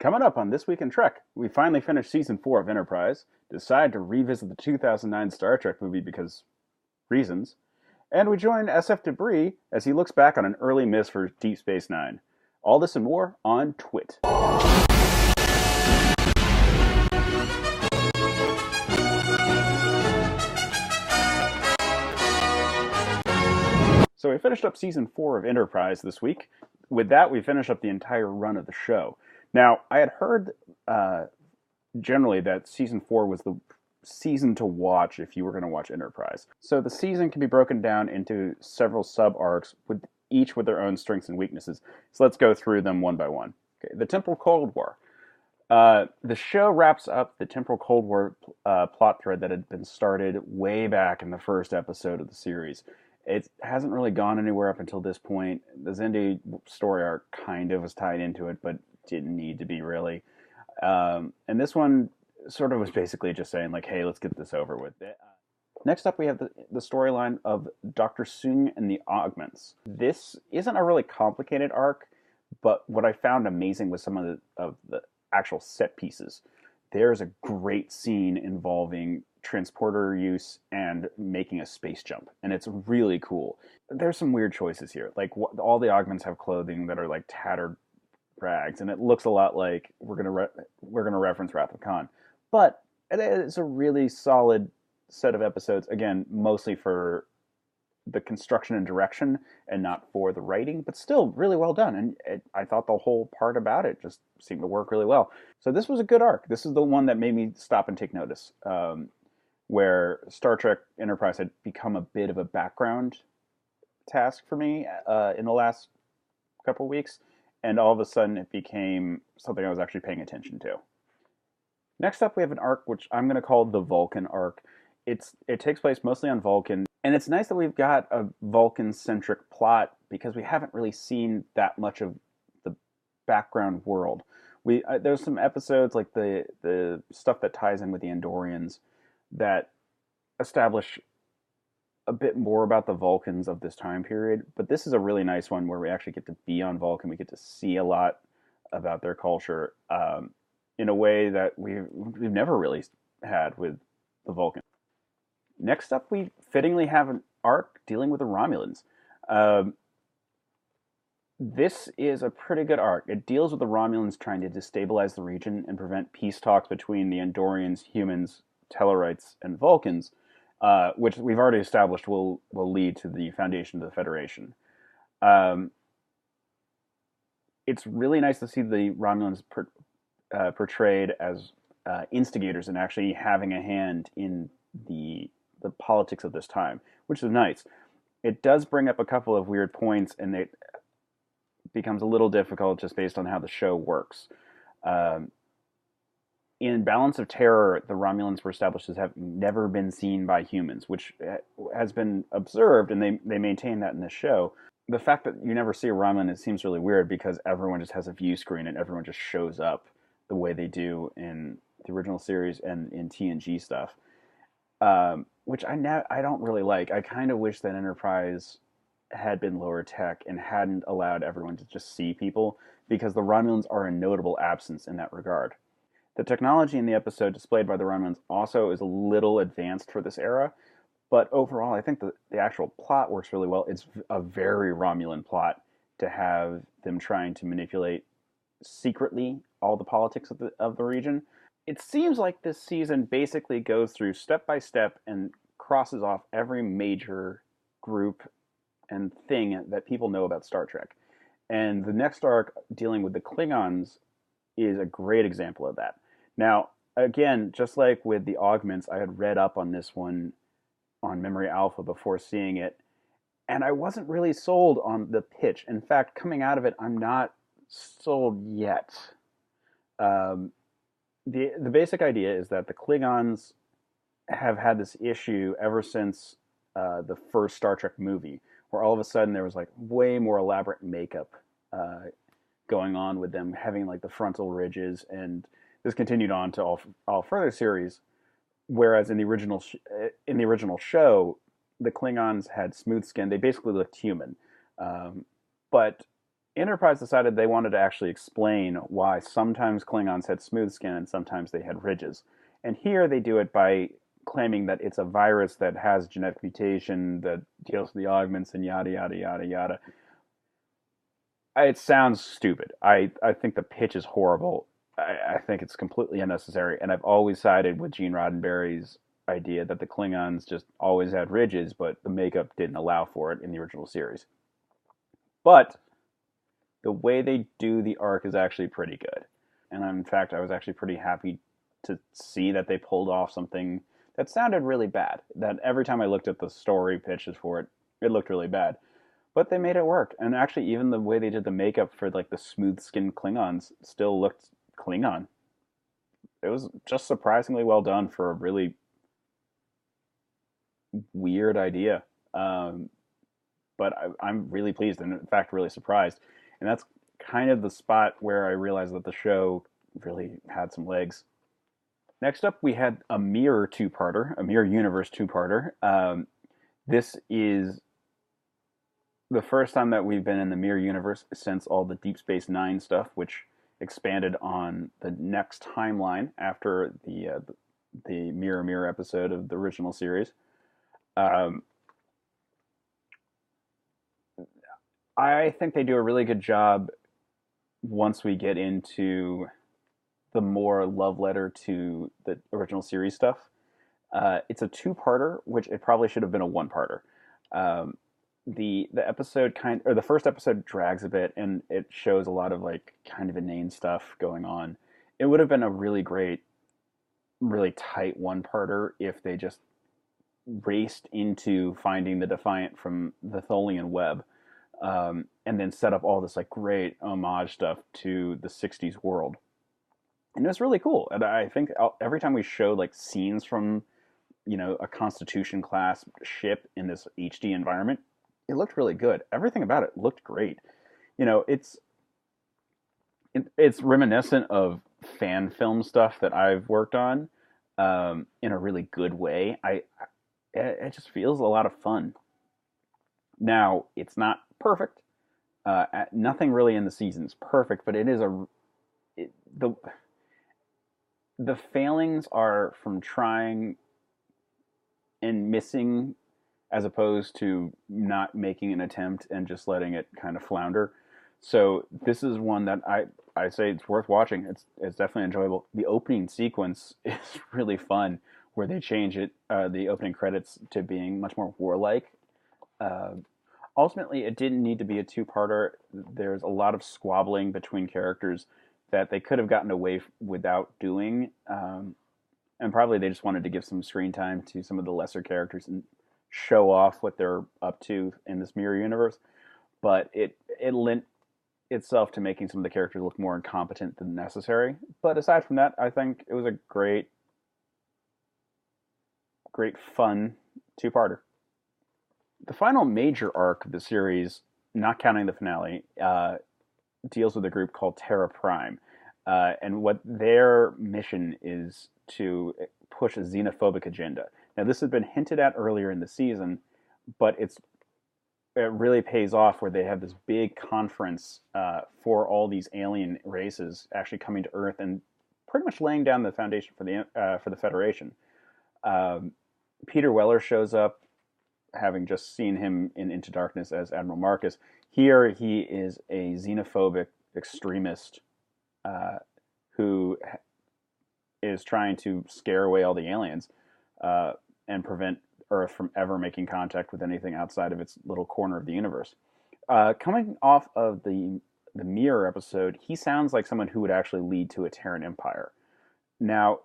Coming up on This Week in Trek, we finally finished Season 4 of Enterprise, decide to revisit the 2009 Star Trek movie because reasons, and we join SF Debris as he looks back on an early miss for Deep Space Nine. All this and more on TWIT. So we finished up Season 4 of Enterprise this week. With that, we finished up the entire run of the show. Now, I had heard generally that Season 4 was the season to watch if you were going to watch Enterprise. So the season can be broken down into several sub-arcs, each with their own strengths and weaknesses. So let's go through them one by one. Okay, the Temporal Cold War. The show wraps up the Temporal Cold War plot thread that had been started way back in the first episode of the series. It hasn't really gone anywhere up until this point. The Xindi story arc kind of was tied into it, but didn't need to be really. And this one sort of was basically just saying, like, hey, let's get this over with. Next up, we have the storyline of Dr. Soong and the Augments. This isn't a really complicated arc, but what I found amazing was some of the actual set pieces. There's a great scene involving transporter use and making a space jump, and it's really cool. There's some weird choices here. Like, all the augments have clothing that are like tattered rags, and it looks a lot like we're gonna reference Wrath of Khan. But it is a really solid set of episodes. Again, mostly for the construction and direction, and not for the writing, but still really well done. And I thought the whole part about it just seemed to work really well. So this was a good arc. This is the one that made me stop and take notice. Where Star Trek Enterprise had become a bit of a background task for me in the last couple of weeks, and all of a sudden it became something I was actually paying attention to. Next up, we have an arc which I'm going to call the Vulcan Arc. It takes place mostly on Vulcan, and it's nice that we've got a Vulcan-centric plot because we haven't really seen that much of the background world. There's some episodes like the stuff that ties in with the Andorians that establish a bit more about the Vulcans of this time period, but this is a really nice one where we actually get to be on Vulcan. We get to see a lot about their culture in a way that we've never really had with the Vulcan. Next up, we fittingly have an arc dealing with the Romulans. This is a pretty good arc. It deals with the Romulans trying to destabilize the region and prevent peace talks between the Andorians, humans, Tellarites, and Vulcans, which we've already established will lead to the foundation of the Federation. It's really nice to see the Romulans portrayed as instigators and actually having a hand in the politics of this time, which is nice. It does bring up a couple of weird points, and it becomes a little difficult just based on how the show works. In Balance of Terror, the Romulans were established as having never been seen by humans, which has been observed, and they maintain that in this show. The fact that you never see a Romulan, it seems really weird because everyone just has a view screen and everyone just shows up the way they do in the original series and in TNG stuff, which I don't really like. I kind of wish that Enterprise had been lower tech and hadn't allowed everyone to just see people, because the Romulans are a notable absence in that regard. The technology in the episode displayed by the Romulans also is a little advanced for this era, but overall I think the actual plot works really well. It's a very Romulan plot to have them trying to manipulate secretly all the politics of the region. It seems like this season basically goes through step by step and crosses off every major group and thing that people know about Star Trek. And the next arc, dealing with the Klingons, is a great example of that. Now, again, just like with the Augments, I had read up on this one on Memory Alpha before seeing it, and I wasn't really sold on the pitch. In fact, coming out of it, I'm not sold yet. The basic idea is that the Klingons have had this issue ever since the first Star Trek movie, where all of a sudden there was like way more elaborate makeup going on with them, having like the frontal ridges, and this continued on to all further series. Whereas in the original show, the Klingons had smooth skin; they basically looked human. But Enterprise decided they wanted to actually explain why sometimes Klingons had smooth skin and sometimes they had ridges. And here they do it by claiming that it's a virus that has genetic mutation that deals with the augments and yada, yada, yada, yada. It sounds stupid. I think the pitch is horrible. I think it's completely unnecessary. And I've always sided with Gene Roddenberry's idea that the Klingons just always had ridges, but the makeup didn't allow for it in the original series. But the way they do the arc is actually pretty good. And in fact, I was actually pretty happy to see that they pulled off something that sounded really bad. That every time I looked at the story pitches for it, it looked really bad. But they made it work. And actually, even the way they did the makeup for like the smooth-skinned Klingons still looked Klingon. It was just surprisingly well done for a really weird idea. But I'm really pleased and, in fact, really surprised. And that's kind of the spot where I realized that the show really had some legs. Next up, we had a mirror two-parter, a mirror universe two-parter. This is the first time that we've been in the mirror universe since all the Deep Space Nine stuff, which expanded on the next timeline after the Mirror Mirror episode of the original series. I think they do a really good job once we get into the more love letter to the original series stuff. It's a two-parter, which it probably should have been a one-parter. The episode the first episode drags a bit, and it shows a lot of like kind of inane stuff going on. It would have been a really great, really tight one-parter if they just raced into finding the Defiant from the Tholian web, and then set up all this like great homage stuff to the '60s world. And it was really cool. And I think every time we showed like scenes from, a Constitution class ship in this HD environment, it looked really good. Everything about it looked great. It's reminiscent of fan film stuff that I've worked on, in a really good way. It just feels a lot of fun. Now, it's not perfect. Nothing really in the season's perfect, but it is the failings are from trying and missing, as opposed to not making an attempt and just letting it kind of flounder. So this is one that I say it's worth watching. It's definitely enjoyable. The opening sequence is really fun, where they change the opening credits to being much more warlike. Ultimately, it didn't need to be a two-parter. There's a lot of squabbling between characters that they could have gotten away without doing. And probably they just wanted to give some screen time to some of the lesser characters and show off what they're up to in this mirror universe. But it lent itself to making some of the characters look more incompetent than necessary. But aside from that, I think it was a great fun two-parter. The final major arc of the series, not counting the finale, deals with a group called Terra Prime. And what their mission is to push a xenophobic agenda. Now, this had been hinted at earlier in the season, but it really pays off where they have this big conference for all these alien races actually coming to Earth and pretty much laying down the foundation for the Federation. Peter Weller shows up, having just seen him in Into Darkness as Admiral Marcus. Here he is a xenophobic extremist who is trying to scare away all the aliens and prevent Earth from ever making contact with anything outside of its little corner of the universe. Coming off of the Mirror episode, he sounds like someone who would actually lead to a Terran Empire. Now,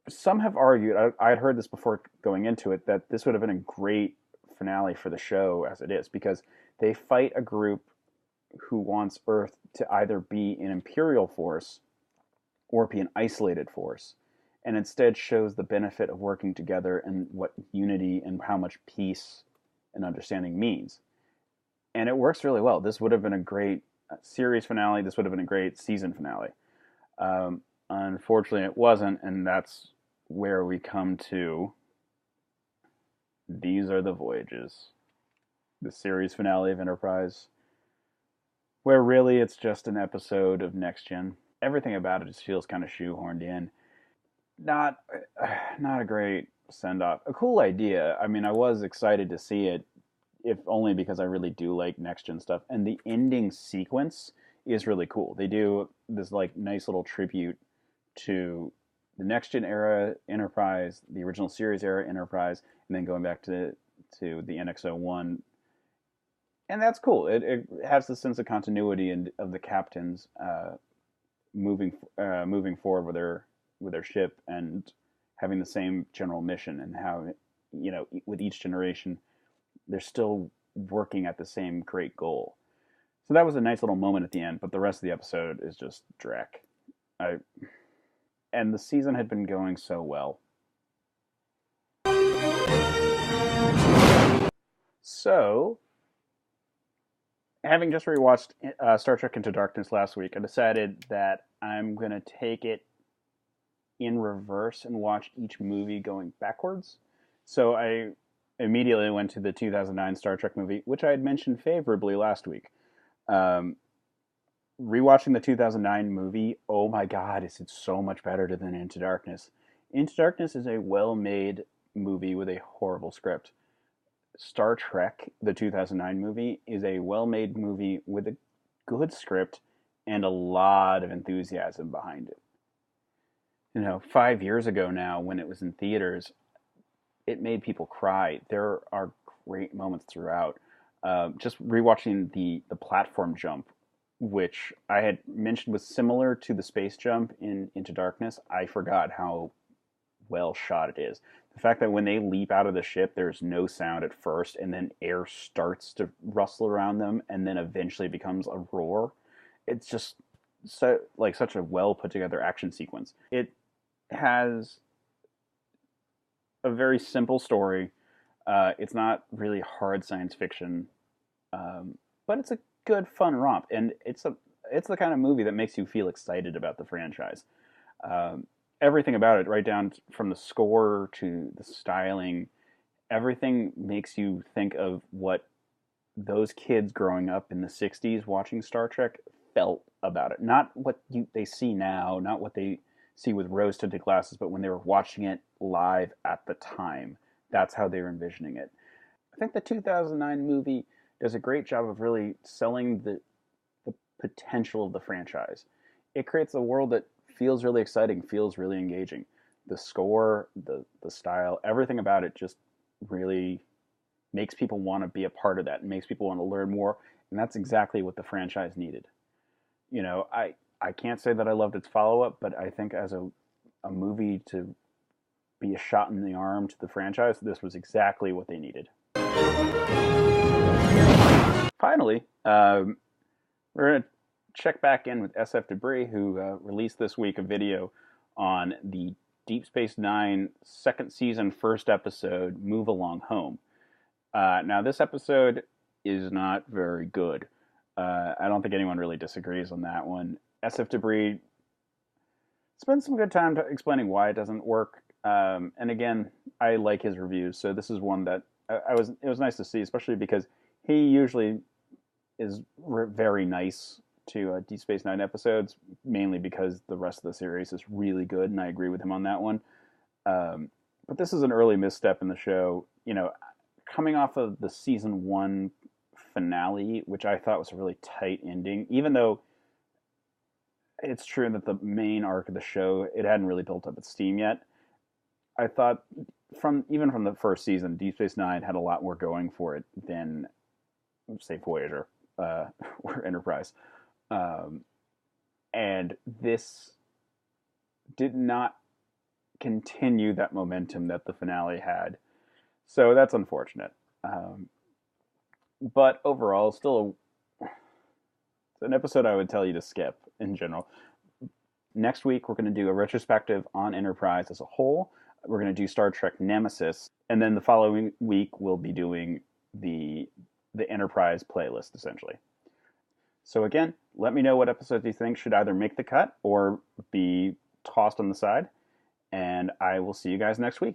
some have argued, I had heard this before going into it, that this would have been a great finale for the show as it is, because they fight a group who wants Earth to either be an imperial force or be an isolated force, and instead shows the benefit of working together and what unity and how much peace and understanding means. And it works really well. This would have been a great series finale. This would have been a great season finale. Unfortunately, it wasn't, and that's where we come to These Are the Voyages, the series finale of Enterprise. where really it's just an episode of Next Gen. Everything about it just feels kind of shoehorned in. Not, not a great send off. A cool idea. I mean, I was excited to see it, if only because I really do like Next Gen stuff. And the ending sequence is really cool. They do this like nice little tribute to the Next Gen era Enterprise, the original series era Enterprise, and then going back to the NX-01, and that's cool. It has the sense of continuity and of the captains moving forward with their ship and having the same general mission, and how, with each generation they're still working at the same great goal. So that was a nice little moment at the end, but the rest of the episode is just dreck. I and the season had been going so well. So, having just rewatched Star Trek Into Darkness last week, I decided that I'm going to take it in reverse and watch each movie going backwards. So I immediately went to the 2009 Star Trek movie, which I had mentioned favorably last week. Rewatching the 2009 movie, oh my god, is it so much better than Into Darkness. Into Darkness is a well-made movie with a horrible script. Star Trek, the 2009 movie, is a well-made movie with a good script and a lot of enthusiasm behind it. 5 years ago now, when it was in theaters, it made people cry. There are great moments throughout. Just rewatching the platform jump, which I had mentioned was similar to the space jump in Into Darkness, I forgot how well shot it is. The fact that when they leap out of the ship, there's no sound at first, and then air starts to rustle around them, and then eventually becomes a roar. It's just such a well put together action sequence. It has a very simple story. It's not really hard science fiction, but it's a good fun romp, and it's the kind of movie that makes you feel excited about the franchise. Everything about it, right down from the score to the styling, everything makes you think of what those kids growing up in the 60s watching Star Trek felt about it. Not what they see now, not what they see with rose-tinted glasses, but when they were watching it live at the time. That's how they were envisioning it. I think the 2009 movie does a great job of really selling the potential of the franchise. It creates a world that feels really exciting, feels really engaging. The score, the style, everything about it just really makes people want to be a part of that and makes people want to learn more. And that's exactly what the franchise needed. I can't say that I loved its follow-up, but I think as a movie to be a shot in the arm to the franchise, this was exactly what they needed. Finally, we're going to check back in with SF Debris, who released this week a video on the Deep Space Nine second season first episode, Move Along Home. Now, this episode is not very good. I don't think anyone really disagrees on that one. SF Debris spends some good time explaining why it doesn't work. And again, I like his reviews, so this is one that it was nice to see, especially because he usually is very nice to Deep Space Nine episodes, mainly because the rest of the series is really good, and I agree with him on that one. But this is an early misstep in the show. Coming off of the season 1 finale, which I thought was a really tight ending, even though it's true that the main arc of the show, it hadn't really built up its steam yet. I thought from the first season, Deep Space Nine had a lot more going for it than, say, Voyager or Enterprise. And this did not continue that momentum that the finale had. So that's unfortunate. But overall, still it's an episode I would tell you to skip in general. Next week, we're going to do a retrospective on Enterprise as a whole. We're going to do Star Trek Nemesis. And then the following week, we'll be doing the Enterprise playlist, essentially. So again, let me know what episodes you think should either make the cut or be tossed on the side. And I will see you guys next week.